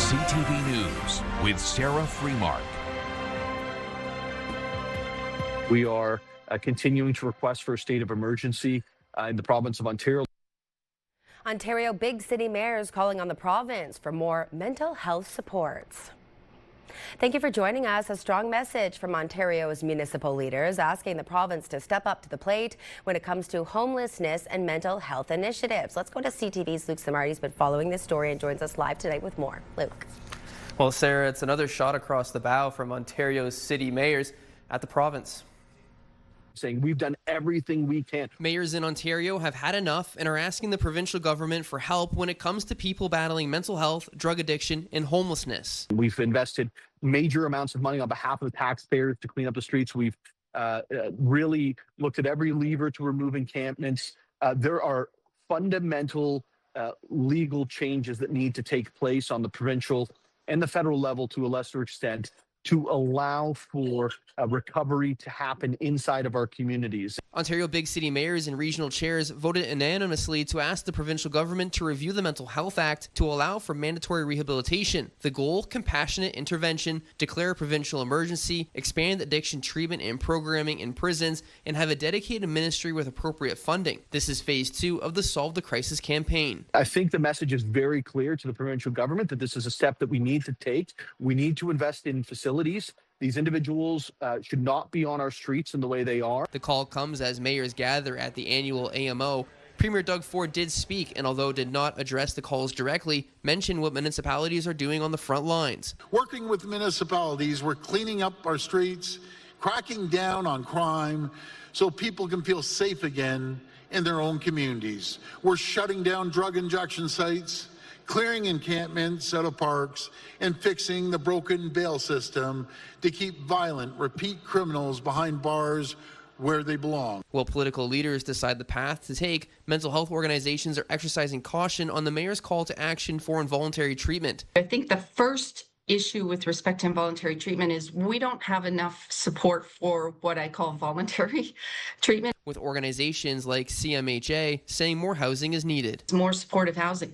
CTV News with Sarah Freemark. We are continuing to request for a state of emergency in the province of Ontario. Ontario big city mayors calling on the province for more mental health supports. Thank you for joining us. A strong message from Ontario's municipal leaders asking the province to step up to the plate when it comes to homelessness and mental health initiatives. Let's go to CTV's Luke Samard. He's been following this story and joins us live tonight with more. Luke. Well, Sarah, it's another shot across the bow from Ontario's city mayors at the province, saying we've done everything we can. Mayors in Ontario have had enough and are asking the provincial government for help when it comes to people battling mental health, drug addiction, and homelessness. We've invested major amounts of money on behalf of the taxpayers to clean up the streets. We've really looked at every lever to remove encampments. There are fundamental legal changes that need to take place on the provincial and the federal level to a lesser extent to allow for recovery to happen inside of our communities. Ontario big city mayors and regional chairs voted unanimously to ask the provincial government to review the Mental Health Act to allow for mandatory rehabilitation. The goal, compassionate intervention, declare a provincial emergency, expand addiction treatment and programming in prisons, and have a dedicated ministry with appropriate funding. This is phase 2 of the Solve the Crisis campaign. I think the message is very clear to the provincial government that this is a step that we need to take. We need to invest in facilities. These individuals should not be on our streets in the way they are. The call comes as mayors gather at the annual AMO. Premier Doug Ford did speak, and although did not address the calls directly, mentioned what municipalities are doing on the front lines. Working with municipalities, we're cleaning up our streets, cracking down on crime so people can feel safe again in their own communities. We're shutting down drug injection sites, clearing encampments out of parks, and fixing the broken bail system to keep violent, repeat criminals behind bars where they belong. While political leaders decide the path to take, mental health organizations are exercising caution on the mayor's call to action for involuntary treatment. I think the first issue with respect to involuntary treatment is we don't have enough support for what I call voluntary treatment. With organizations like CMHA saying more housing is needed. More supportive housing.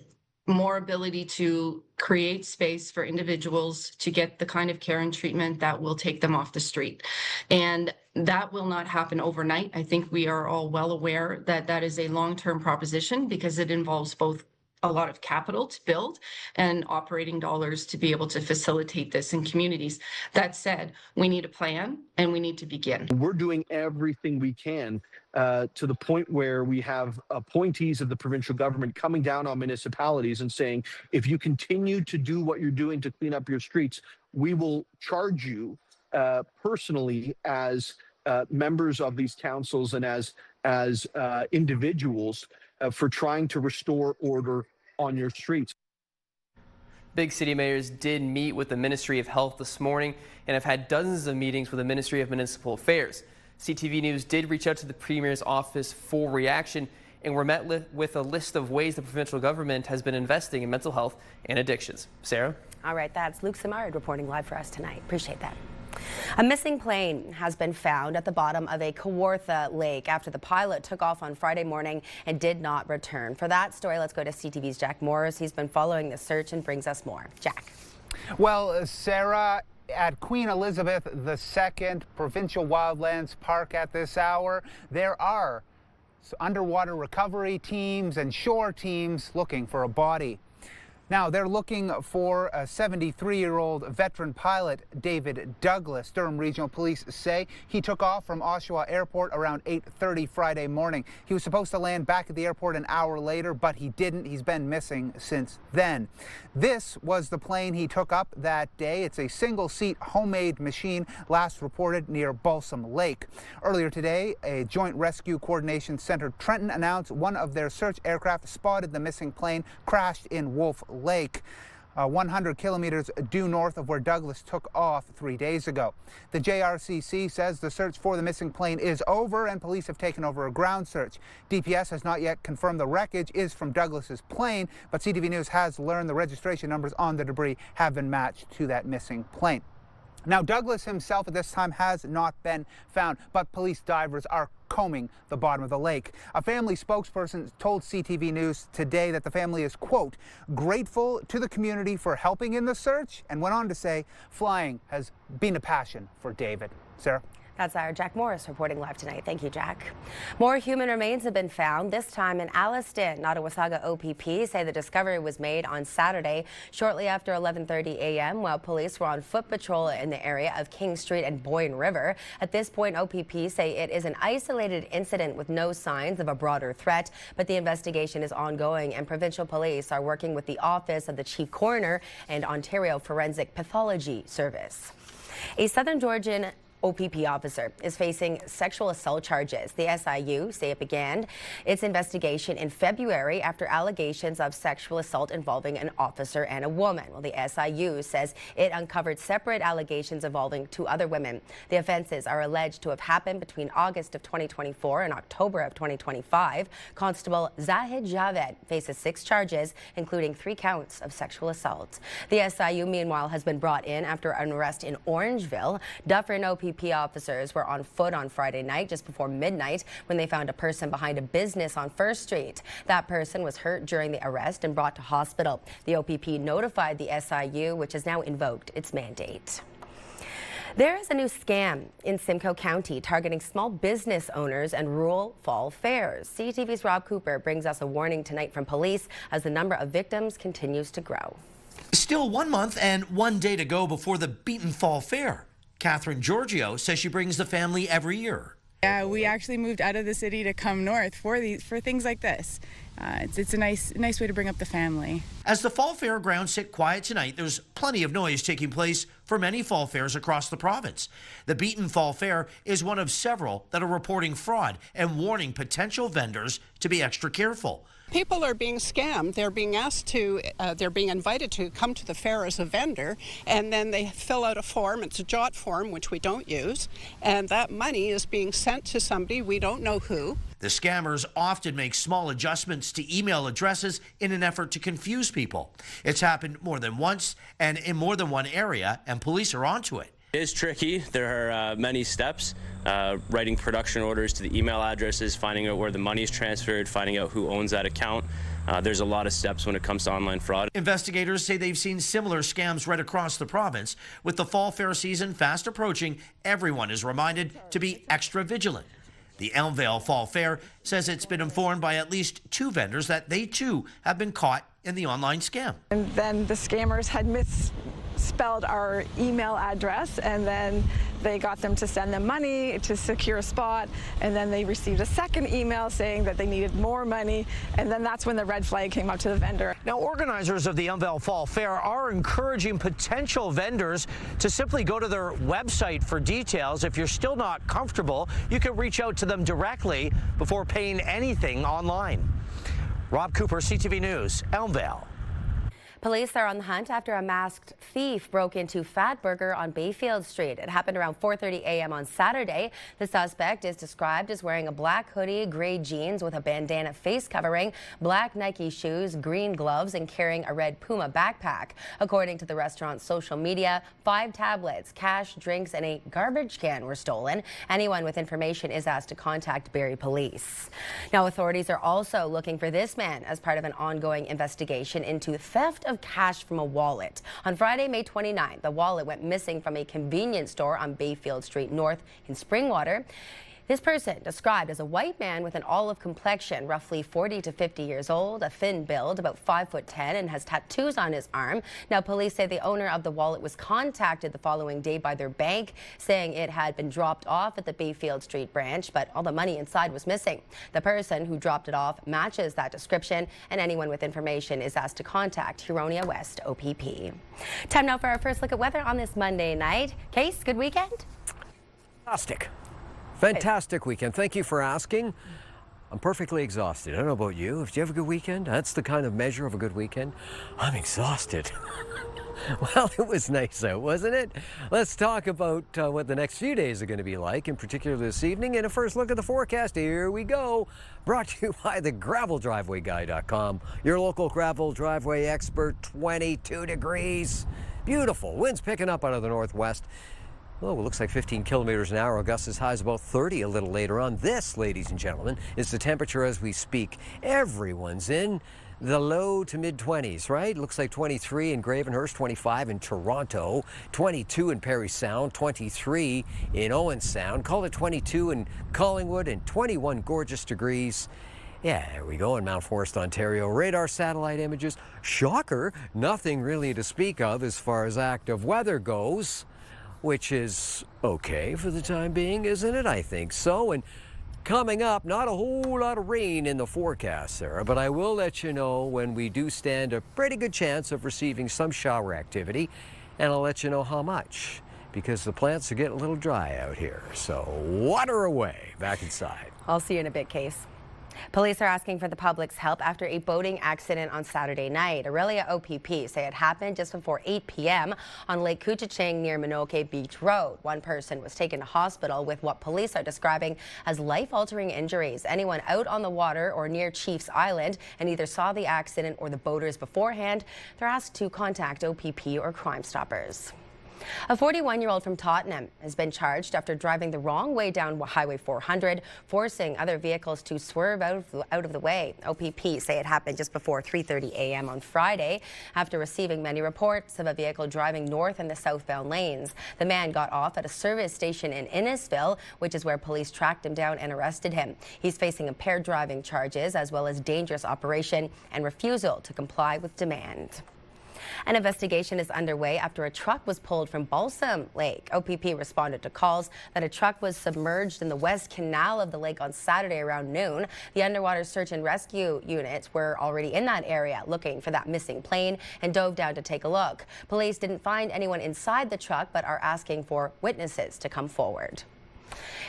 More ability to create space for individuals to get the kind of care and treatment that will take them off the street. And that will not happen overnight. I think we are all well aware that that is a long-term proposition because it involves both a lot of capital to build and operating dollars to be able to facilitate this in communities. That said, we need a plan and we need to begin. We're doing everything we can to the point where we have appointees of the provincial government coming down on municipalities and saying, if you continue to do what you're doing to clean up your streets, we will charge you personally as members of these councils and as individuals for trying to restore order on your streets. Big city mayors did meet with the Ministry of Health this morning and have had dozens of meetings with the Ministry of Municipal Affairs. CTV News did reach out to the Premier's office for reaction and were met with a list of ways the provincial government has been investing in mental health and addictions. Sarah? All right, that's Luke Samard reporting live for us tonight. Appreciate that. A missing plane has been found at the bottom of a Kawartha Lake after the pilot took off on Friday morning and did not return. For that story, let's go to CTV's Jack Morris. He's been following the search and brings us more. Jack. Well, Sarah, at Queen Elizabeth II Provincial Wildlands Park at this hour, there are underwater recovery teams and shore teams looking for a body. Now, they're looking for a 73-year-old veteran pilot, David Douglas. Durham Regional Police say he took off from Oshawa Airport around 8:30 Friday morning. He was supposed to land back at the airport an hour later, but he didn't. He's been missing since then. This was the plane he took up that day. It's a single-seat homemade machine, last reported near Balsam Lake. Earlier today, a Joint Rescue Coordination Center Trenton announced one of their search aircraft spotted the missing plane, crashed in Wolf Lake, 100 kilometers due north of where Douglas took off 3 days ago. The JRCC says the search for the missing plane is over and police have taken over a ground search. DPS has not yet confirmed the wreckage is from Douglas's plane, but CTV News has learned the registration numbers on the debris have been matched to that missing plane. Now, Douglas himself at this time has not been found, but police divers are combing the bottom of the lake. A family spokesperson told CTV News today that the family is, quote, grateful to the community for helping in the search, and went on to say flying has been a passion for David. Sarah? That's our Jack Morris reporting live tonight. Thank you, Jack. More human remains have been found, this time in Alliston. Nottawasaga OPP say the discovery was made on Saturday shortly after 11:30 a.m. while police were on foot patrol in the area of King Street and Boyne River. At this point, OPP say it is an isolated incident with no signs of a broader threat, but the investigation is ongoing and provincial police are working with the Office of the Chief Coroner and Ontario Forensic Pathology Service. A Southern Georgian OPP officer is facing sexual assault charges. The SIU say it began its investigation in February after allegations of sexual assault involving an officer and a woman. Well, the SIU says it uncovered separate allegations involving 2 other women. The offenses are alleged to have happened between August of 2024 and October of 2025. Constable Zahid Javed faces 6 charges, including 3 counts of sexual assault. The SIU, meanwhile, has been brought in after an arrest in Orangeville. Dufferin OPP officers were on foot on Friday night just before midnight when they found a person behind a business on First Street. That person was hurt during the arrest and brought to hospital. The OPP notified the SIU, which has now invoked its mandate. There is a new scam in Simcoe County targeting small business owners and rural fall fairs. CTV's Rob Cooper brings us a warning tonight from police as the number of victims continues to grow. Still 1 month and 1 day to go before the Beaton Fall Fair. Catherine Giorgio says she brings the family every year. Yeah, we actually moved out of the city to come north for things like this. It's a nice way to bring up the family. As the fall fair grounds sit quiet tonight, there's plenty of noise taking place for many fall fairs across the province. The Beaton Fall Fair is one of several that are reporting fraud and warning potential vendors to be extra careful. People are being scammed. They're being asked to, they're being invited to come to the fair as a vendor, and then they fill out a form. It's a JOT form, which we don't use, and that money is being sent to somebody, we don't know who. The scammers often make small adjustments to email addresses in an effort to confuse people. It's happened more than once and in more than one area, and police are onto it. It is tricky. There are many steps. Writing production orders to the email addresses, finding out where the money is transferred, finding out who owns that account. There's a lot of steps when it comes to online fraud. Investigators say they've seen similar scams right across the province. With the fall fair season fast approaching, everyone is reminded to be extra vigilant. The Elmvale Fall Fair says it's been informed by at least 2 vendors that they too have been caught in the online scam. And then the scammers had misspelled our email address, and then they got them to send them money to secure a spot, and then they received a second email saying that they needed more money, and then that's when the red flag came up to the vendor. Now, organizers of the Elmvale Fall Fair are encouraging potential vendors to simply go to their website for details. If you're still not comfortable, you can reach out to them directly before paying anything online. Rob Cooper, CTV News, Elmvale. Police are on the hunt after a masked thief broke into Fat Burger on Bayfield Street. It happened around 4:30 a.m. on Saturday. The suspect is described as wearing a black hoodie, gray jeans with a bandana face covering, black Nike shoes, green gloves, and carrying a red Puma backpack. According to the restaurant's social media, 5 tablets, cash, drinks, and a garbage can were stolen. Anyone with information is asked to contact Barrie Police. Now, authorities are also looking for this man as part of an ongoing investigation into theft of cash from a wallet. On Friday, May 29th, the wallet went missing from a convenience store on Bayfield Street North in Springwater. This person, described as a white man with an olive complexion, roughly 40 to 50 years old, a thin build, about 5'10", and has tattoos on his arm. Now, police say the owner of the wallet was contacted the following day by their bank, saying it had been dropped off at the Bayfield Street branch, but all the money inside was missing. The person who dropped it off matches that description, and anyone with information is asked to contact Huronia West OPP. Time now for our first look at weather on this Monday night. Case, good weekend? Fantastic weekend. Thank you for asking. I'm perfectly exhausted. I don't know about you. Did you have a good weekend? That's the kind of measure of a good weekend. I'm exhausted. Well, it was nice out, wasn't it? Let's talk about what the next few days are going to be like, in particular this evening. And a first look at the forecast. Here we go. Brought to you by the GravelDrivewayGuy.com. Your local gravel driveway expert. 22 degrees. Beautiful. Winds picking up out of the northwest. Oh, it looks like 15 kilometers an hour. Augusta's high is about 30 a little later on. This, ladies and gentlemen, is the temperature as we speak. Everyone's in the low to mid-20s, right? Looks like 23 in Gravenhurst, 25 in Toronto, 22 in Parry Sound, 23 in Owen Sound. Call it 22 in Collingwood and 21 gorgeous degrees. Yeah, there we go in Mount Forest, Ontario. Radar satellite images. Shocker, nothing really to speak of as far as active weather goes, which is okay for the time being, isn't it? I think so. And coming up, not a whole lot of rain in the forecast, Sarah, but I will let you know when we do stand a pretty good chance of receiving some shower activity, and I'll let you know how much, because the plants are getting a little dry out here. So water away. Back inside. I'll see you in a bit, Case. Police are asking for the public's help after a boating accident on Saturday night. Aurelia OPP say it happened just before 8 p.m. on Lake Couchiching near Minoke Beach Road. One person was taken to hospital with what police are describing as life-altering injuries. Anyone out on the water or near Chiefs Island and either saw the accident or the boaters beforehand, they're asked to contact OPP or Crime Stoppers. A 41-year-old from Tottenham has been charged after driving the wrong way down Highway 400, forcing other vehicles to swerve out of the way. OPP say it happened just before 3:30 a.m. on Friday after receiving many reports of a vehicle driving north in the southbound lanes. The man got off at a service station in Innisfil, which is where police tracked him down and arrested him. He's facing impaired driving charges as well as dangerous operation and refusal to comply with demand. An investigation is underway after a truck was pulled from Balsam Lake. OPP responded to calls that a truck was submerged in the west canal of the lake on Saturday around noon. The underwater search and rescue units were already in that area looking for that missing plane and dove down to take a look. Police didn't find anyone inside the truck but are asking for witnesses to come forward.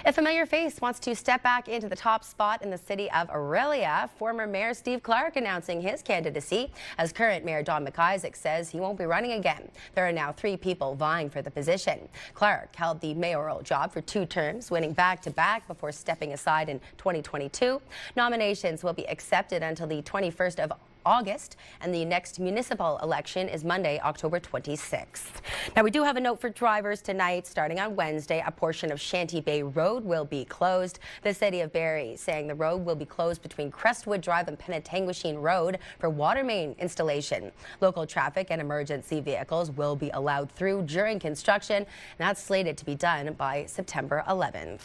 A familiar face wants to step back into the top spot in the city of Aurelia. Former Mayor Steve Clark announcing his candidacy, as current Mayor Don McIsaac says he won't be running again. There are now 3 people vying for the position. Clark held the mayoral job for 2 terms, winning back-to-back before stepping aside in 2022. Nominations will be accepted until the 21st of August, and the next municipal election is Monday, October 26th. Now, we do have a note for drivers tonight. Starting on Wednesday, a portion of Shanty Bay Road will be closed. The City of Barrie saying the road will be closed between Crestwood Drive and Penetanguishene Road for water main installation. Local traffic and emergency vehicles will be allowed through during construction, and that's slated to be done by September 11th.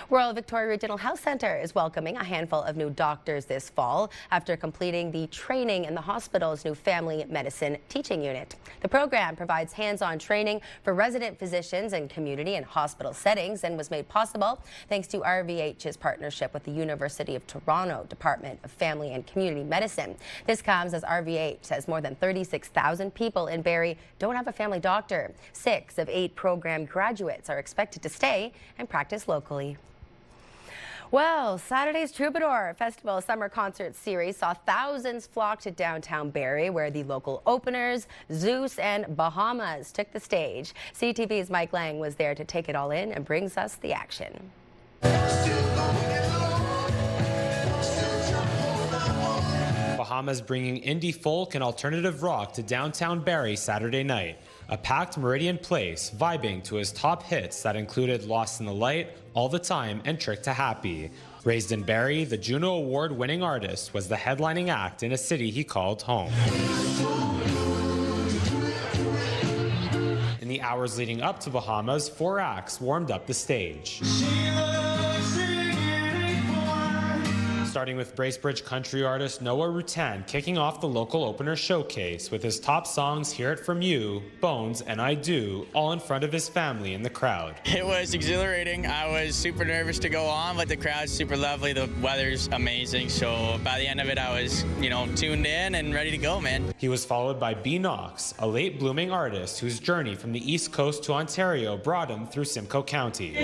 Royal Victoria Regional Health Centre is welcoming a handful of new doctors this fall after completing the training in the hospital's new family medicine teaching unit. The program provides hands-on training for resident physicians in community and hospital settings and was made possible thanks to RVH's partnership with the University of Toronto Department of Family and Community Medicine. This comes as RVH says more than 36,000 people in Barrie don't have a family doctor. 6 of 8 program graduates are expected to stay and practice locally. Well, Saturday's Troubadour Festival Summer Concert Series saw thousands flock to downtown Barrie, where the local openers, Zeus and Bahamas, took the stage. CTV's Mike Lang was there to take it all in and brings us the action. Bahamas bringing indie folk and alternative rock to downtown Barrie Saturday night. A packed Meridian Place, vibing to his top hits that included Lost in the Light, All the Time, and Trick to Happy. Raised in Barrie, the Juno Award-winning artist was the headlining act in a city he called home. In the hours leading up to Bahamas, 4 acts warmed up the stage. Starting with Bracebridge country artist Noah Rutan kicking off the local opener showcase with his top songs Hear It From You, Bones, and I Do, all in front of his family in the crowd. It was exhilarating. I was super nervous to go on, but the crowd's super lovely. The weather's amazing, so by the end of it, I was, tuned in and ready to go, man. He was followed by B. Knox, a late blooming artist whose journey from the East Coast to Ontario brought him through Simcoe County.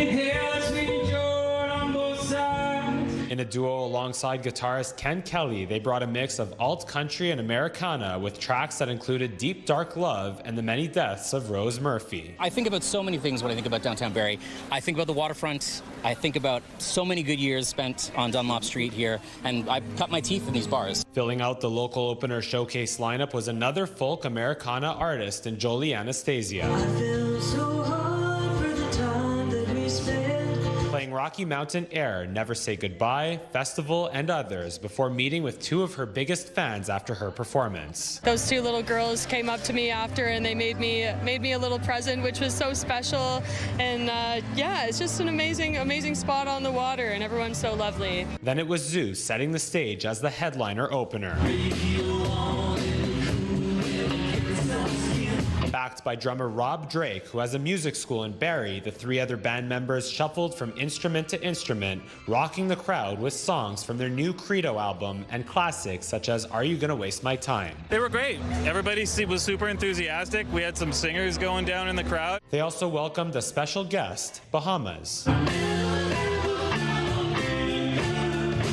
In a duo alongside guitarist Ken Kelly, they brought a mix of alt country and Americana with tracks that included Deep Dark Love and the Many Deaths of Rose Murphy. I think about so many things when I think about downtown Barrie. I think about the waterfront. I think about so many good years spent on Dunlop Street here, and I cut my teeth in these bars. Filling out the local opener showcase lineup was another folk Americana artist in Jolie Anastasia. I feel so hard for Rocky Mountain Air, Never Say Goodbye, Festival, and others before meeting with two of her biggest fans after her performance. Those two little girls came up to me after and they made me a little present, which was so special. And yeah, it's just an amazing spot on the water, and everyone's so lovely. Then it was Zeus setting the stage as the headliner opener. Backed by drummer Rob Drake, who has a music school in Barrie, the three other band members shuffled from instrument to instrument, rocking the crowd with songs from their new Credo album and classics such as Are You Gonna Waste My Time? They were great. Everybody was super enthusiastic. We had some singers going down in the crowd. They also welcomed a special guest, Bahamas.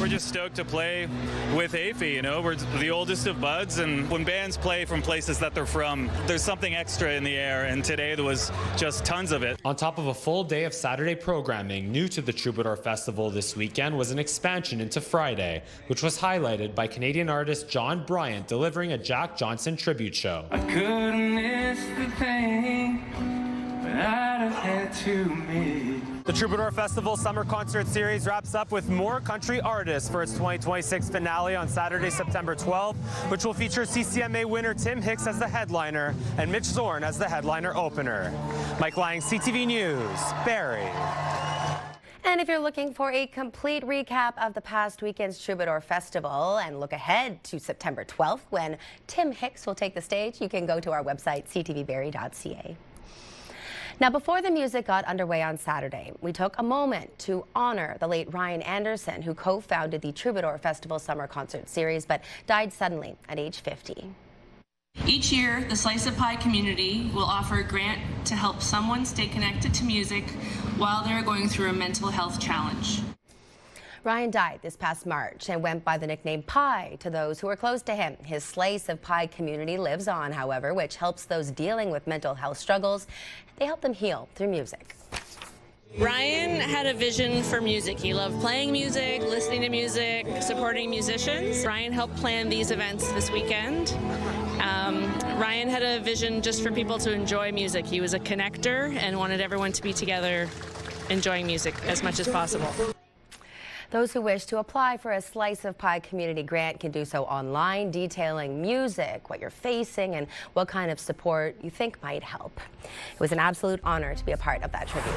We're just stoked to play with Aphie, you know. We're the oldest of buds, and when bands play from places that they're from, there's something extra in the air, and today there was just tons of it. On top of a full day of Saturday programming, new to the Troubadour Festival this weekend was an expansion into Friday, which was highlighted by Canadian artist John Bryant delivering a Jack Johnson tribute show. I couldn't miss the thing, but I'd have had to make. The Troubadour Festival Summer Concert Series wraps up with more country artists for its 2026 finale on Saturday, September 12th, which will feature CCMA winner Tim Hicks as the headliner and Mitch Zorn as the headliner opener. Mike Lang, CTV News, Barrie. And if you're looking for a complete recap of the past weekend's Troubadour Festival and look ahead to September 12th when Tim Hicks will take the stage, you can go to our website, ctvbarrie.ca. Now, before the music got underway on Saturday, we took a moment to honor the late Ryan Anderson, who co-founded the Troubadour Festival Summer Concert Series, but died suddenly at age 50. Each year, the Slice of Pie community will offer a grant to help someone stay connected to music while they're going through a mental health challenge. Ryan died this past March and went by the nickname Pie to those who were close to him. His Slice of Pie community lives on, however, which helps those dealing with mental health struggles. They help them heal through music. Ryan had a vision for music. He loved playing music, listening to music, supporting musicians. Ryan helped plan these events this weekend. Ryan had a vision just for people to enjoy music. He was a connector and wanted everyone to be together enjoying music as much as possible. Those who wish to apply for a Slice of Pie community grant can do so online, detailing music, what you're facing, and what kind of support you think might help. It was an absolute honor to be a part of that tribute.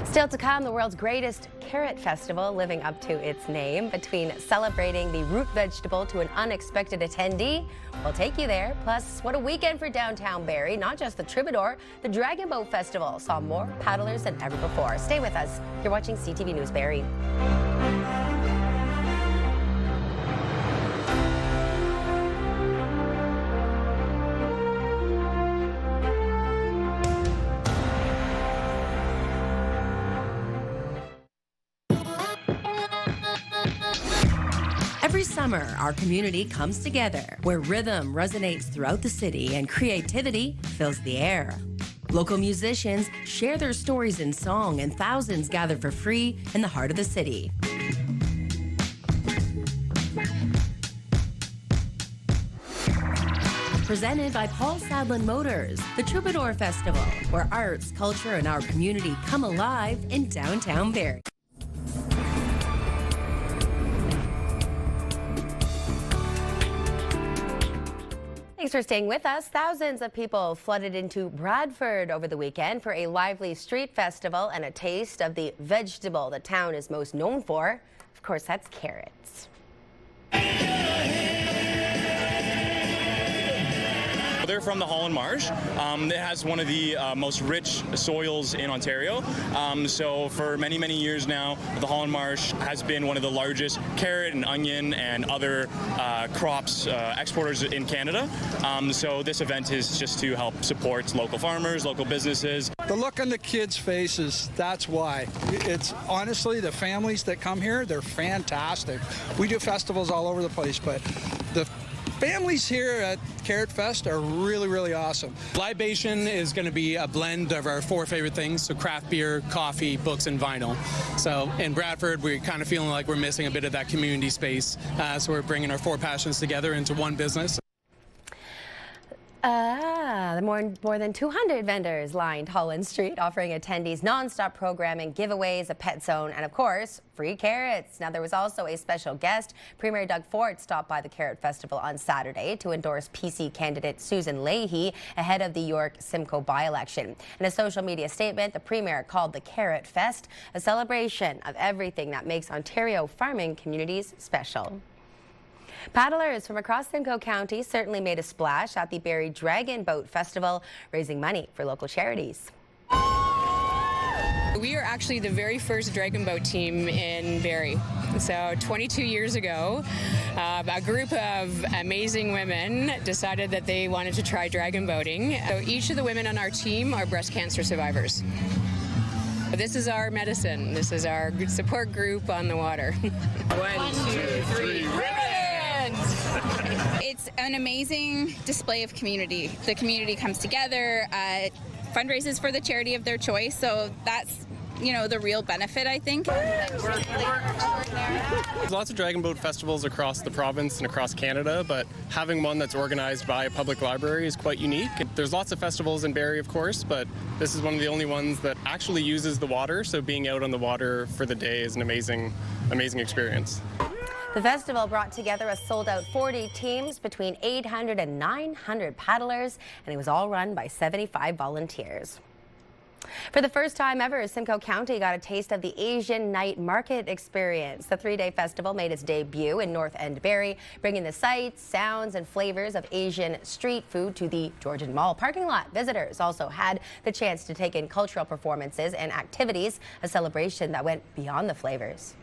Still to come, the world's greatest carrot festival, living up to its name. Between celebrating the root vegetable to an unexpected attendee, we'll take you there. Plus, what a weekend for downtown Barrie. Not just the Troubadour, the Dragon Boat Festival saw more paddlers than ever before. Stay with us. You're watching CTV News Barrie. Every summer, our community comes together where rhythm resonates throughout the city and creativity fills the air. Local musicians share their stories in song, and thousands gather for free in the heart of the city. Presented by Paul Sadlin Motors, the Troubadour Festival, where arts, culture, and our community come alive in downtown Barrie. Thanks for staying with us. Thousands of people flooded into Bradford over the weekend for a lively street festival and a taste of the vegetable the town is most known for. Of course, that's carrots. They're from the Holland Marsh. It has one of the most rich soils in Ontario. So for many, many years now, the Holland Marsh has been one of the largest carrot and onion and other crops exporters in Canada. So this event is just to help support local farmers, local businesses. The look on the kids' faces, that's why. It's honestly, the families that come here, they're fantastic. We do festivals all over the place, but the families here at Carrot Fest are really, really awesome. Libation is going to be a blend of our 4 favorite things, so craft beer, coffee, books, and vinyl. So in Bradford, we're kind of feeling like we're missing a bit of that community space, so we're bringing our 4 passions together into one business. More than 200 vendors lined Holland Street, offering attendees non-stop programming, giveaways, a pet zone, and of course, free carrots. Now, there was also a special guest. Premier Doug Ford stopped by the Carrot Festival on Saturday to endorse PC candidate Susan Leahy ahead of the York Simcoe by-election. In a social media statement, the Premier called the Carrot Fest a celebration of everything that makes Ontario farming communities special. Paddlers from across Simcoe County certainly made a splash at the Barrie Dragon Boat Festival, raising money for local charities. We are actually the very first dragon boat team in Barrie. So 22 years ago, a group of amazing women decided that they wanted to try dragon boating. So each of the women on our team are breast cancer survivors. This is our medicine. This is our support group on the water. 1, 2, 3, It's an amazing display of community. The community comes together, fundraises for the charity of their choice, so that's, you know, the real benefit, I think. There's lots of dragon boat festivals across the province and across Canada, but having one that's organized by a public library is quite unique. There's lots of festivals in Barrie, of course, but this is one of the only ones that actually uses the water, so being out on the water for the day is an amazing experience. The festival brought together a sold-out 40 teams between 800 and 900 paddlers, and it was all run by 75 volunteers. For the first time ever, Simcoe County got a taste of the Asian Night Market experience. The three-day festival made its debut in North End Barrie, bringing the sights, sounds, and flavors of Asian street food to the Georgian Mall parking lot. Visitors also had the chance to take in cultural performances and activities, a celebration that went beyond the flavors.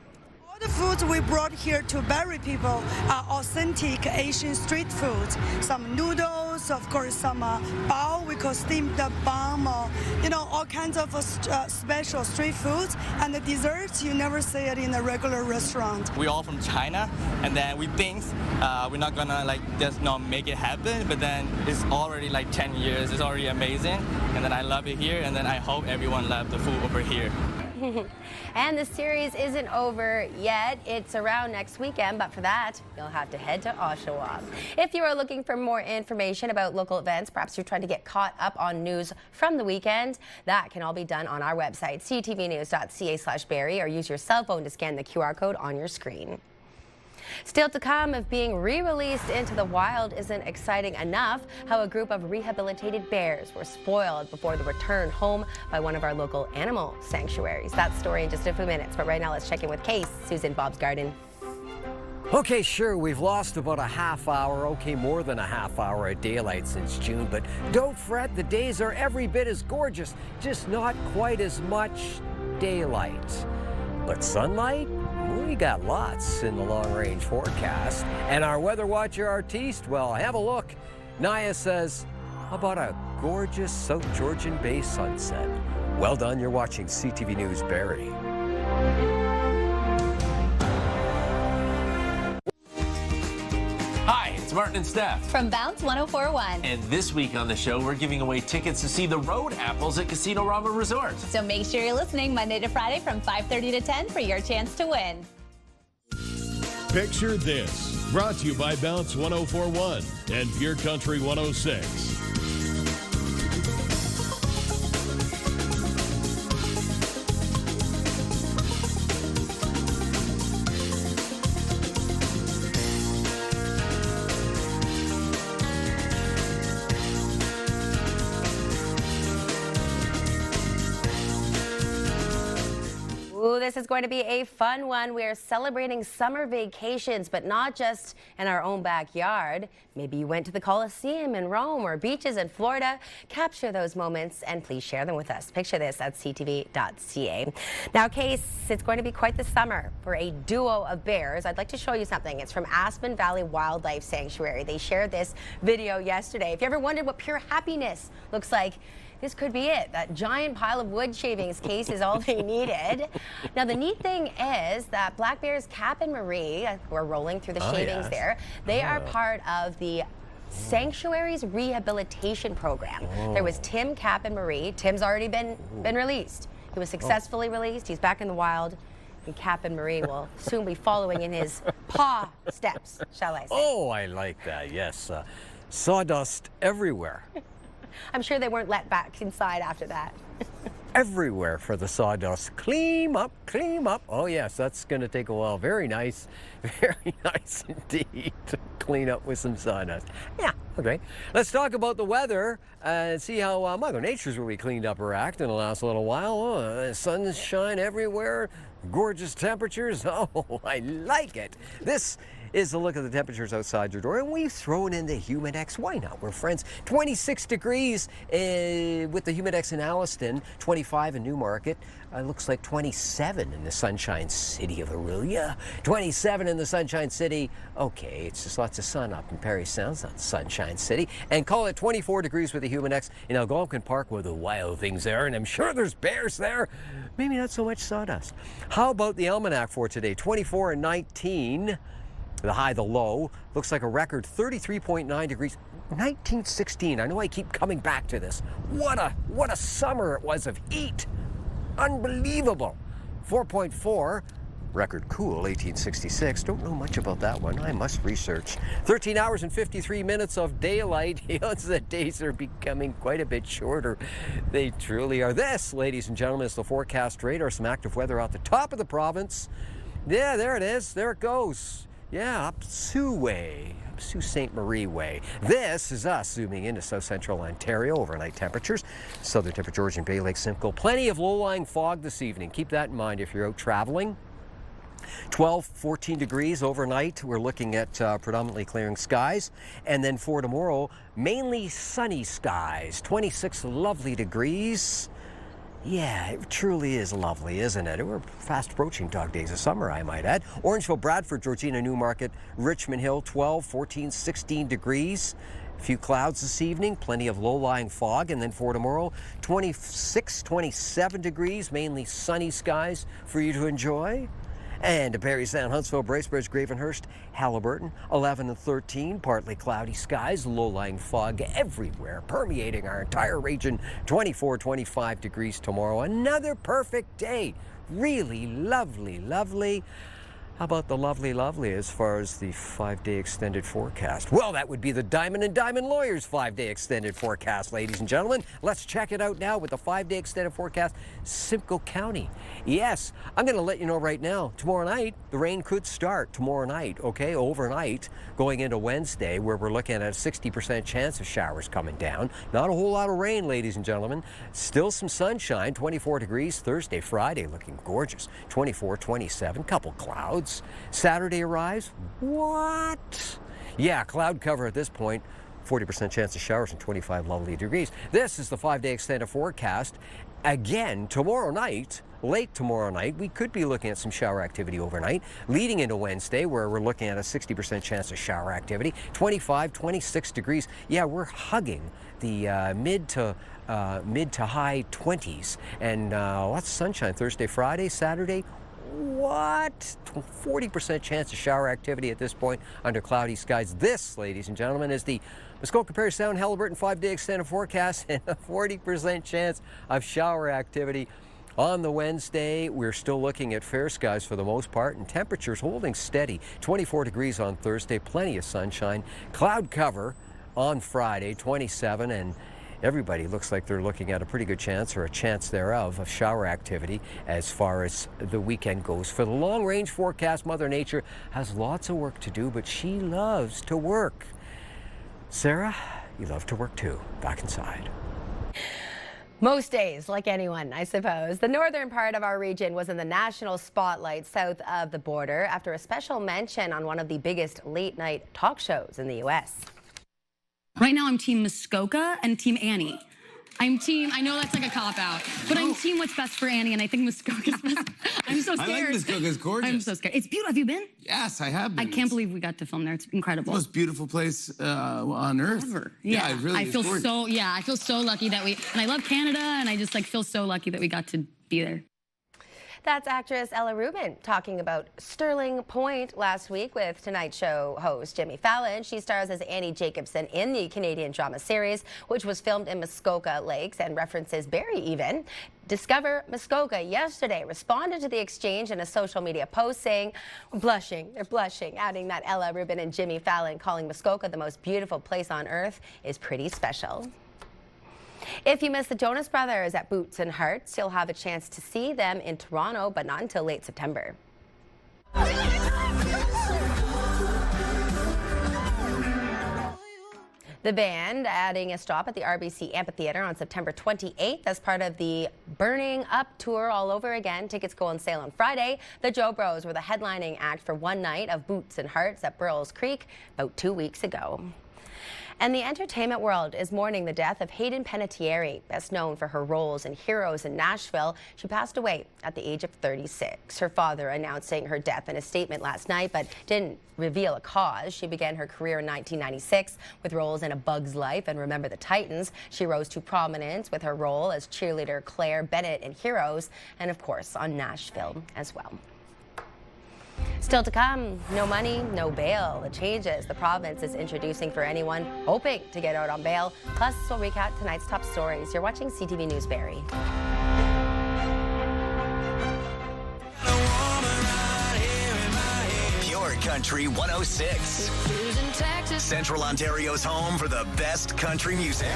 All the foods we brought here to Barrie people are authentic Asian street foods. Some noodles, of course, some bao, we call steamed bun, you know, all kinds of special street foods. And the desserts, you never see it in a regular restaurant. We're all from China, and then we think we're not gonna just not make it happen, but then it's already 10 years, it's already amazing. And then I love it here, and then I hope everyone loves the food over here. And the series isn't over yet. It's around next weekend, but for that, you'll have to head to Oshawa. If you are looking for more information about local events, perhaps you're trying to get caught up on news from the weekend, that can all be done on our website, ctvnews.ca/Barrie, or use your cell phone to scan the QR code on your screen. Still to come, if being re-released into the wild isn't exciting enough, how a group of rehabilitated bears were spoiled before the return home by one of our local animal sanctuaries. That story in just a few minutes, but right now let's check in with Case, Susan Bob's Garden. Okay, sure, we've lost about a half hour, okay, more than a half hour of daylight since June, but don't fret, the days are every bit as gorgeous, just not quite as much daylight. But sunlight? We got lots in the long-range forecast. And our weather watcher artiste, well, have a look. Naya says, how about a gorgeous South Georgian Bay sunset? Well done, you're watching CTV News Barrie. Hi, it's Martin and Steph from Bounce 104.1. And this week on the show, we're giving away tickets to see the Road Apples at Casino Rama Resort. So make sure you're listening Monday to Friday from 5:30 to 10 for your chance to win. Picture this, brought to you by Bounce 104.1 and Pure Country 106. This is going to be a fun one. We are celebrating summer vacations, but not just in our own backyard. Maybe you went to the Coliseum in Rome or beaches in Florida. Capture those moments and please share them with us. Picture this at ctv.ca. Now, Case, it's going to be quite the summer for a duo of bears. I'd like to show you something. It's from Aspen Valley Wildlife Sanctuary. They shared this video yesterday. If you ever wondered what pure happiness looks like, this could be it. That giant pile of wood shavings, Case, is all they needed. Now, the neat thing is that black bears Cap and Marie, who are rolling through the shavings there, they are part of the Sanctuary's rehabilitation program. There was Tim, Cap, and Marie. Tim's already been released. He was successfully released. He's back in the wild. And Cap and Marie will soon be following in his paw steps, shall I say. Oh, I like that, yes. Sawdust everywhere. I'm sure they weren't let back inside after that. Everywhere for the sawdust. Clean up, clean up. Oh yes, that's going to take a while. Very nice indeed to clean up with some sawdust. Yeah, okay. Let's talk about the weather and see how Mother Nature's really cleaned up her act in the last little while. Oh, sunshine everywhere, gorgeous temperatures. Oh, I like it. This is a look at the temperatures outside your door, and we've thrown in the Humidex. Why not? We're friends. 26 degrees with the Humidex in Alliston, 25 in Newmarket. Looks like 27 in the Sunshine City of Aurelia, 27 in the Sunshine City. Okay, it's just lots of sun up in Parry Sound, not Sunshine City. And call it 24 degrees with the Humidex in Algonquin Park, where the wild things are, and I'm sure there's bears there. Maybe not so much sawdust. How about the almanac for today? 24 and 19. The high, the low, looks like a record 33.9 degrees. 1916, I know I keep coming back to this. What a summer it was of heat. Unbelievable. 4.4, record cool, 1866. Don't know much about that one. I must research. 13 hours and 53 minutes of daylight. The days are becoming quite a bit shorter. They truly are. This, ladies and gentlemen, is the forecast radar. Some active weather out the top of the province. Yeah, there it is. There it goes. Yeah, up Sault Way, up Sault Ste. Marie Way. This is us zooming into south central Ontario. Overnight temperatures, southern tip of Georgian Bay, Lake Simcoe. Plenty of low-lying fog this evening. Keep that in mind if you're out traveling. 12, 14 degrees overnight. We're looking at predominantly clearing skies. And then for tomorrow, mainly sunny skies. 26 lovely degrees. Yeah, it truly is lovely, isn't it? We're fast approaching dog days of summer, I might add. Orangeville, Bradford, Georgina, Newmarket, Richmond Hill, 12, 14, 16 degrees. A few clouds this evening, plenty of low-lying fog. And then for tomorrow, 26, 27 degrees, mainly sunny skies for you to enjoy. And to Parry Sound, Huntsville, Bracebridge, Gravenhurst, Halliburton, 11 and 13, partly cloudy skies, low-lying fog everywhere, permeating our entire region. 24, 25 degrees tomorrow. Another perfect day. Really lovely, lovely. How about the lovely as far as the 5-day extended forecast? Well, that would be the Diamond and Diamond Lawyers 5-day extended forecast, ladies and gentlemen. Let's check it out now with the 5-day extended forecast. Simcoe County. Yes, I'm going to let you know right now. Tomorrow night, the rain could start tomorrow night, okay, overnight, going into Wednesday, where we're looking at a 60% chance of showers coming down. Not a whole lot of rain, ladies and gentlemen. Still some sunshine, 24 degrees. Thursday, Friday, looking gorgeous. 24, 27, couple clouds. Saturday arrives. What? Yeah, cloud cover at this point. 40% chance of showers and 25 lovely degrees. This is the 5-day extended forecast. Again, tomorrow night, late tomorrow night, we could be looking at some shower activity overnight, leading into Wednesday, where we're looking at a 60% chance of shower activity. 25, 26 degrees. Yeah, we're hugging the mid to high 20s. And lots of sunshine Thursday, Friday, Saturday. What? 40% chance of shower activity at this point under cloudy skies. This, ladies and gentlemen, is the Municipal Parry Sound Halliburton 5-day extended forecast, and a 40% chance of shower activity on the Wednesday. We're still looking at fair skies for the most part, and temperatures holding steady. 24 degrees on Thursday, plenty of sunshine. Cloud cover on Friday, 27, and everybody looks like they're looking at a pretty good chance, or a chance thereof, of shower activity as far as the weekend goes. For the long-range forecast, Mother Nature has lots of work to do, but she loves to work. Sarah, you love to work too. Back inside. Most days, like anyone, I suppose. The northern part of our region was in the national spotlight south of the border after a special mention on one of the biggest late-night talk shows in the U.S. Right now, I'm Team Muskoka and Team Annie. I'm Team, I know that's like a cop-out, but I'm Team what's best for Annie, and I think Muskoka's best. I'm so scared. I like Muskoka's gorgeous. I'm so scared. It's beautiful. Have you been? Yes, I have been. I can't believe we got to film there. It's incredible. The most beautiful place on earth. Ever. Yeah, it really I feel is so, I feel so lucky that and I love Canada, and I just like feel so lucky that we got to be there. That's actress Ella Rubin talking about Sterling Point last week with Tonight Show host Jimmy Fallon. She stars as Annie Jacobson in the Canadian drama series, which was filmed in Muskoka Lakes and references Barrie even. Discover Muskoka yesterday responded to the exchange in a social media post saying, they're blushing, adding that Ella Rubin and Jimmy Fallon calling Muskoka the most beautiful place on earth is pretty special. If you missed the Jonas Brothers at Boots and Hearts, you'll have a chance to see them in Toronto, but not until late September. The band adding a stop at the RBC Amphitheatre on September 28th as part of the Burning Up tour all over again. Tickets go on sale on Friday. The Joe Bros were the headlining act for one night of Boots and Hearts at Burrells Creek about 2 weeks ago. And the entertainment world is mourning the death of Hayden Panettiere, best known for her roles in Heroes in Nashville. She passed away at the age of 36. Her father announcing her death in a statement last night, but didn't reveal a cause. She began her career in 1996 with roles in A Bug's Life and Remember the Titans. She rose to prominence with her role as cheerleader Claire Bennett in Heroes, and of course on Nashville as well. Still to come, no money, no bail. The changes the province is introducing for anyone hoping to get out on bail. Plus, we'll recap tonight's top stories. You're watching CTV News Barrie. Pure Country 106. Central Ontario's home for the best country music.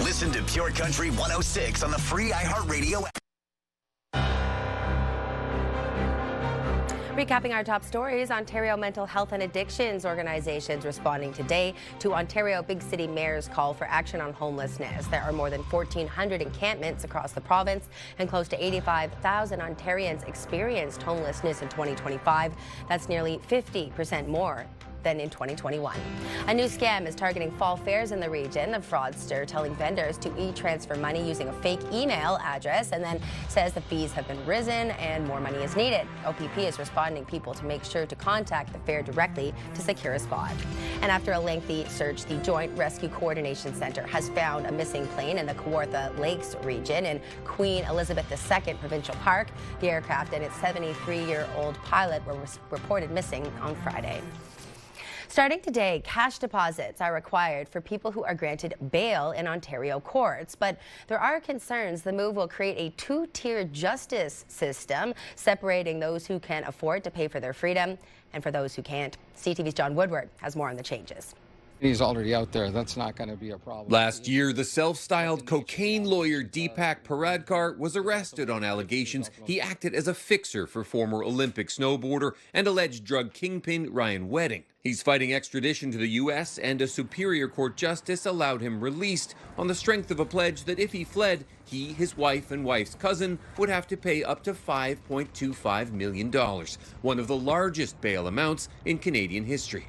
Listen to Pure Country 106 on the free iHeartRadio app. Recapping our top stories, Ontario Mental Health and Addictions organizations responding today to Ontario Big City Mayor's call for action on homelessness. There are more than 1,400 encampments across the province, and close to 85,000 Ontarians experienced homelessness in 2025. That's nearly 50% more than in 2021. A new scam is targeting fall fairs in the region. A fraudster telling vendors to e-transfer money using a fake email address and then says the fees have been risen and more money is needed. OPP is responding people to make sure to contact the fair directly to secure a spot. And after a lengthy search, the Joint Rescue Coordination Center has found a missing plane in the Kawartha Lakes region in Queen Elizabeth II Provincial Park. The aircraft and its 73-year-old pilot were reported missing on Friday. Starting today, cash deposits are required for people who are granted bail in Ontario courts. But there are concerns the move will create a two-tier justice system, separating those who can afford to pay for their freedom and for those who can't. CTV's John Woodward has more on the changes. He's already out there. That's not going to be a problem. Last year, the self-styled cocaine lawyer Deepak Paradkar was arrested on allegations he acted as a fixer for former Olympic snowboarder and alleged drug kingpin Ryan Wedding. He's fighting extradition to the U.S., and a Superior Court justice allowed him released on the strength of a pledge that if he fled, he, his wife, and wife's cousin would have to pay up to $5.25 million, one of the largest bail amounts in Canadian history.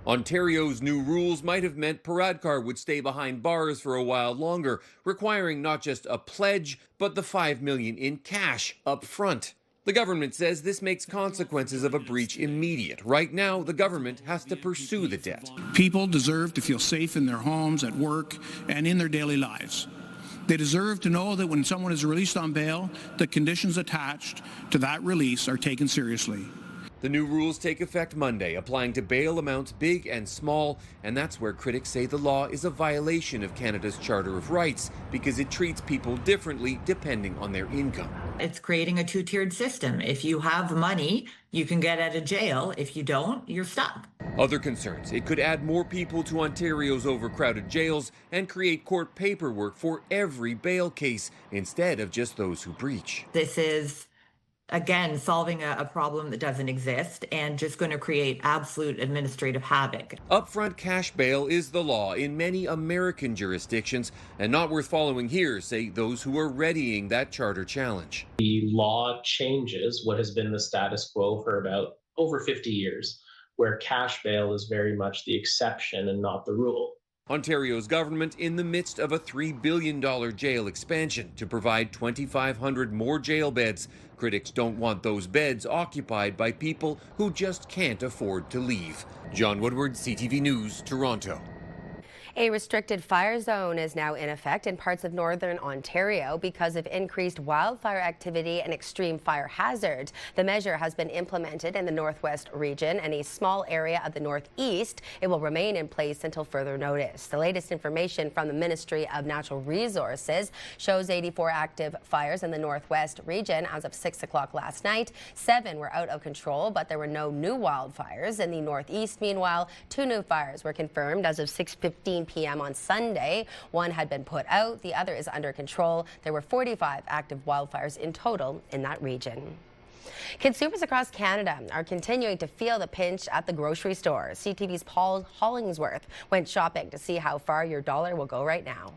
Ontario's new rules might have meant Paradkar would stay behind bars for a while longer, requiring not just a pledge, but the $5 million in cash up front. The government says this makes consequences of a breach immediate. Right now, the government has to pursue the debt. People deserve to feel safe in their homes, at work, and in their daily lives. They deserve to know that when someone is released on bail, the conditions attached to that release are taken seriously. The new rules take effect Monday, applying to bail amounts big and small, and that's where critics say the law is a violation of Canada's Charter of Rights because it treats people differently depending on their income. It's creating a two-tiered system. If you have money, you can get out of jail. If you don't, you're stuck. Other concerns: it could add more people to Ontario's overcrowded jails and create court paperwork for every bail case instead of just those who breach. This is, again, solving a problem that doesn't exist and just going to create absolute administrative havoc. Upfront cash bail is the law in many American jurisdictions, and not worth following here, say those who are readying that charter challenge. The law changes what has been the status quo for about over 50 years, where cash bail is very much the exception and not the rule. Ontario's government in the midst of a $3 billion jail expansion to provide 2,500 more jail beds. Critics don't want those beds occupied by people who just can't afford to leave. John Woodward, CTV News, Toronto. A restricted fire zone is now in effect in parts of northern Ontario because of increased wildfire activity and extreme fire hazard. The measure has been implemented in the northwest region and a small area of the northeast. It will remain in place until further notice. The latest information from the Ministry of Natural Resources shows 84 active fires in the northwest region as of 6 o'clock last night. 7 were out of control, but there were no new wildfires. In the northeast, meanwhile, 2 new fires were confirmed as of 6:15 p.m. on Sunday. 1 had been put out, the other is under control. There were 45 active wildfires in total in that region. Consumers across Canada are continuing to feel the pinch at the grocery store. CTV's Paul Hollingsworth went shopping to see how far your dollar will go right now.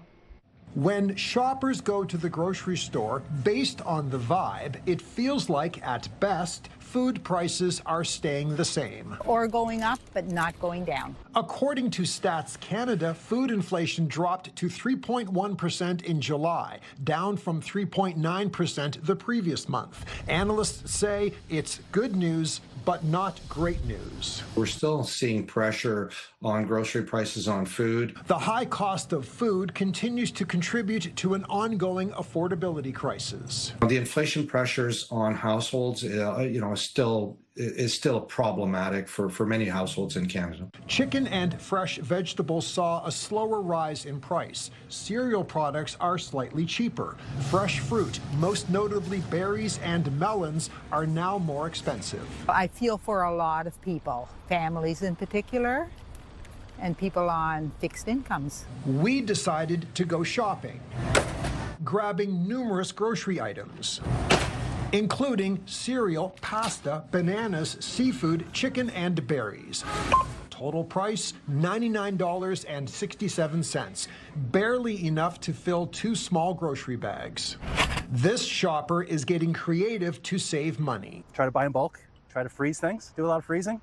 When shoppers go to the grocery store, based on the vibe, it feels like, at best, food prices are staying the same. Or going up, but not going down. According to Stats Canada, food inflation dropped to 3.1% in July, down from 3.9% the previous month. Analysts say it's good news, but not great news. We're still seeing pressure on grocery prices on food. The high cost of food continues to contribute to an ongoing affordability crisis. The inflation pressures on households, is still problematic for many households in Canada. Chicken and fresh vegetables saw a slower rise in price. Cereal products are slightly cheaper. Fresh fruit, most notably berries and melons, are now more expensive. I feel for a lot of people, families in particular, and people on fixed incomes. We decided to go shopping, grabbing numerous grocery items, including cereal, pasta, bananas, seafood, chicken, and berries. Total price, $99.67, barely enough to fill 2 small grocery bags. This shopper is getting creative to save money. Try to buy in bulk, try to freeze things, do a lot of freezing,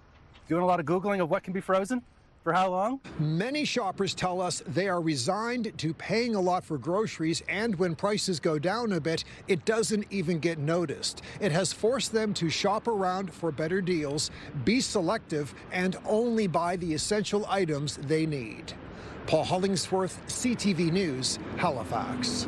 doing a lot of Googling of what can be frozen. For how long? Many shoppers tell us they are resigned to paying a lot for groceries, and when prices go down a bit, it doesn't even get noticed. It has forced them to shop around for better deals, be selective, and only buy the essential items they need. Paul Hollingsworth, CTV News, Halifax.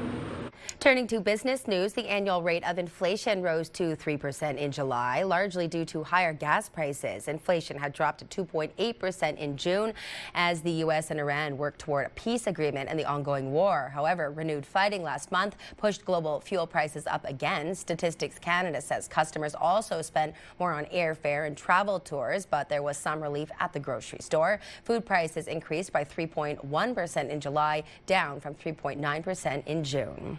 Turning to business news, the annual rate of inflation rose to 3% in July, largely due to higher gas prices. Inflation had dropped to 2.8% in June as the U.S. and Iran worked toward a peace agreement and the ongoing war. However, renewed fighting last month pushed global fuel prices up again. Statistics Canada says customers also spent more on airfare and travel tours, but there was some relief at the grocery store. Food prices increased by 3.1% in July, down from 3.9% in June.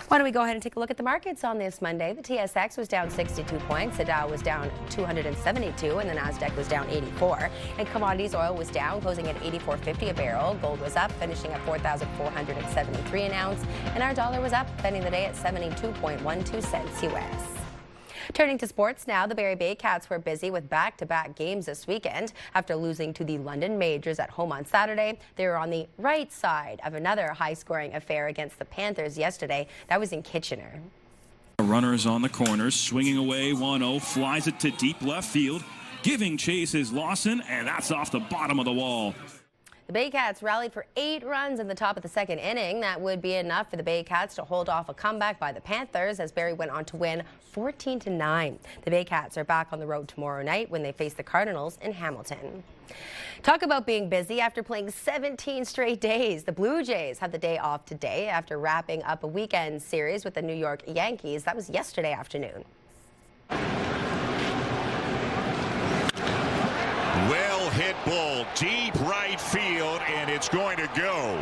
Why don't we go ahead and take a look at the markets on this Monday? The TSX was down 62 points, the Dow was down 272, and the Nasdaq was down 84. And commodities, oil was down, closing at $84.50 a barrel. Gold was up, finishing at $4,473 an ounce, and our dollar was up, ending the day at 72.12 cents U.S. Turning to sports now, the Barrie Baycats were busy with back-to-back games this weekend. After losing to the London Majors at home on Saturday, they were on the right side of another high-scoring affair against the Panthers yesterday. That was in Kitchener. Runners on the corners, swinging away 1-0, flies it to deep left field. Giving chase is Lawson, and that's off the bottom of the wall. The Baycats rallied for 8 runs in the top of the second inning. That would be enough for the Baycats to hold off a comeback by the Panthers as Barrie went on to win 14-9. The Baycats are back on the road tomorrow night when they face the Cardinals in Hamilton. Talk about being busy after playing 17 straight days. The Blue Jays had the day off today after wrapping up a weekend series with the New York Yankees. That was yesterday afternoon. Well hit ball, deep right field, and it's going to go.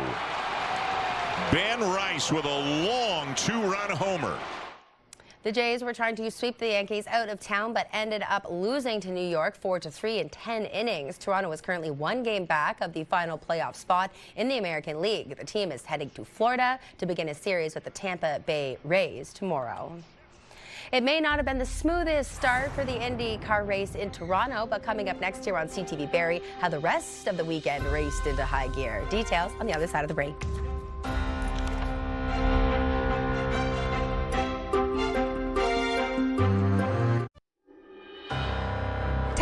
Ben Rice with a long 2-run homer. The Jays were trying to sweep the Yankees out of town, but ended up losing to New York 4-3 in 10 innings. Toronto is currently 1 game back of the final playoff spot in the American League. The team is heading to Florida to begin a series with the Tampa Bay Rays tomorrow. It may not have been the smoothest start for the IndyCar race in Toronto, but coming up next year on CTV Barrie, how the rest of the weekend raced into high gear. Details on the other side of the break.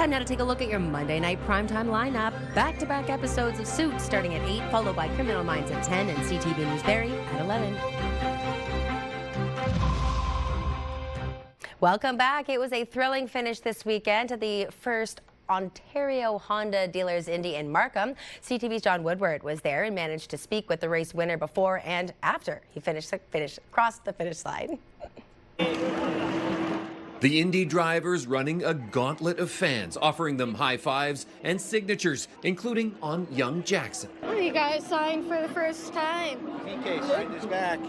Time now to take a look at your Monday night primetime lineup. Back-to-back episodes of Suits starting at 8, followed by Criminal Minds at 10 and CTV News Barrie at 11. Welcome back. It was a thrilling finish this weekend to the first Ontario Honda Dealers Indy in Markham. CTV's John Woodward was there and managed to speak with the race winner before and after he crossed the finish line. The Indy drivers running a gauntlet of fans, offering them high fives and signatures, including on young Jackson. Oh, you guys signed for the first time. PK signed his back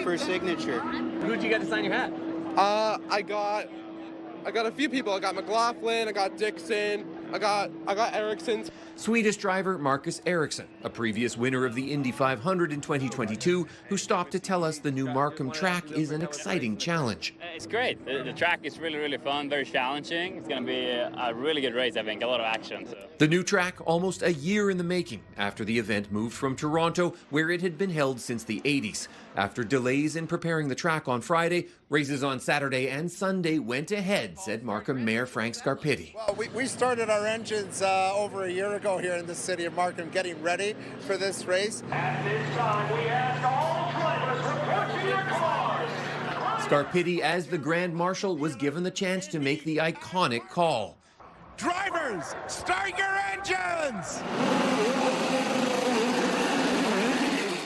for a signature. Who'd you get to sign your hat? I got a few people. I got McLaughlin, I got Dixon, I got Erickson. Swedish driver Marcus Ericsson, a previous winner of the Indy 500 in 2022, who stopped to tell us the new Markham track is an exciting challenge. It's great. The track is really, really fun, very challenging. It's going to be a really good race, I think, a lot of action. So. The new track almost a year in the making after the event moved from Toronto, where it had been held since the 80s. After delays in preparing the track on Friday, races on Saturday and Sunday went ahead, said Markham Mayor Frank Scarpitti. Well, we started our engines over a year ago here in the city of Markham, getting ready for this race. At this time, we ask all drivers report to your cars. Scarpitti, as the Grand Marshal, was given the chance to make the iconic call. Drivers, start your engines!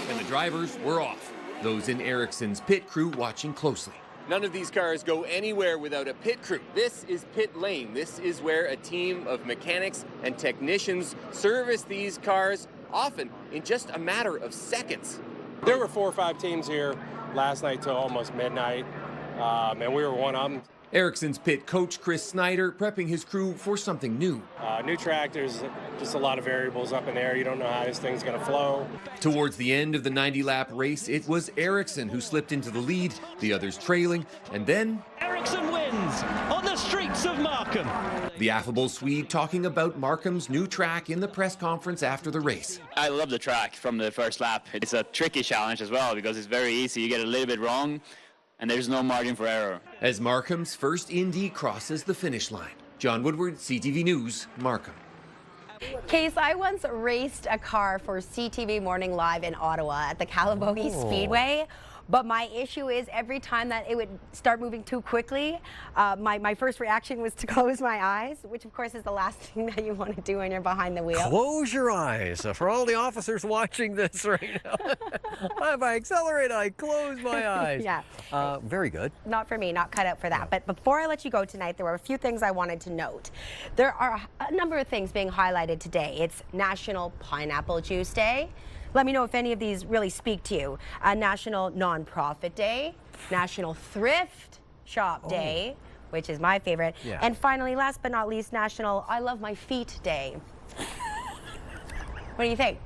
And the drivers were off. Those in Ericsson's pit crew watching closely. None of these cars go anywhere without a pit crew. This is pit lane. This is where a team of mechanics and technicians service these cars, often in just a matter of seconds. There were 4 or 5 teams here last night till almost midnight, and we were one of them. Ericsson's pit coach Chris Snyder prepping his crew for something new. New track, there's just a lot of variables up in there. You don't know how this thing's going to flow. Towards the end of the 90-lap race, it was Ericsson who slipped into the lead, the others trailing, and then Ericsson wins on the streets of Markham. The affable Swede talking about Markham's new track in the press conference after the race. I love the track from the first lap. It's a tricky challenge as well because it's very easy. You get a little bit wrong, and there's no margin for error. As Markham's first Indy crosses the finish line. John Woodward, CTV News, Markham. Case, I once raced a car for CTV Morning Live in Ottawa at the Calabogie Speedway. But my issue is every time that it would start moving too quickly, my first reaction was to close my eyes, which of course is the last thing that you want to do when you're behind the wheel. Close your eyes. For all the officers watching this right now, if I accelerate, I close my eyes. Yeah. Very good. Not for me, not cut out for that. But before I let you go tonight, there were a few things I wanted to note. There are a number of things being highlighted today. It's National Pineapple Juice Day. Let me know if any of these really speak to you. National Nonprofit Day, National Thrift Shop Day, which is my favorite. Yeah. And finally, last but not least, National I Love My Feet Day. What do you think?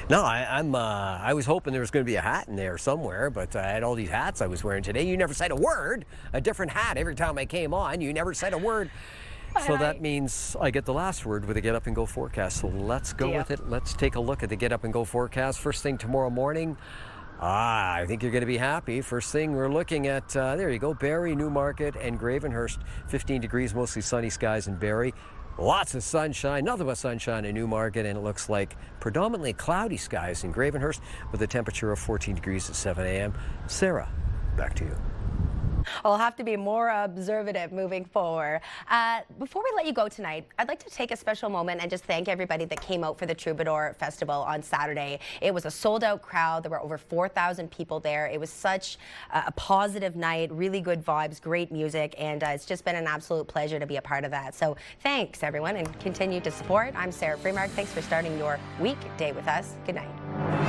No, I was hoping there was going to be a hat in there somewhere, but I had all these hats I was wearing today. You never said a word. A different hat every time I came on. You never said a word. So that means I get the last word with the Get Up and Go forecast. So let's go with it. Let's take a look at the Get Up and Go forecast. First thing tomorrow morning. I think you're going to be happy. First thing we're looking at, there you go, Barrie, Newmarket, and Gravenhurst. 15 degrees, mostly sunny skies in Barrie. Lots of sunshine, nothing but sunshine in Newmarket, and it looks like predominantly cloudy skies in Gravenhurst with a temperature of 14 degrees at 7 a.m. Sarah, back to you. I'll have to be more observative moving forward. Before we let you go tonight, I'd like to take a special moment and just thank everybody that came out for the Troubadour Festival on Saturday. It was a sold-out crowd. There were over 4,000 people there. It was such a positive night, really good vibes, great music, and it's just been an absolute pleasure to be a part of that. So thanks, everyone, and continue to support. I'm Sarah Freemark. Thanks for starting your weekday with us. Good night.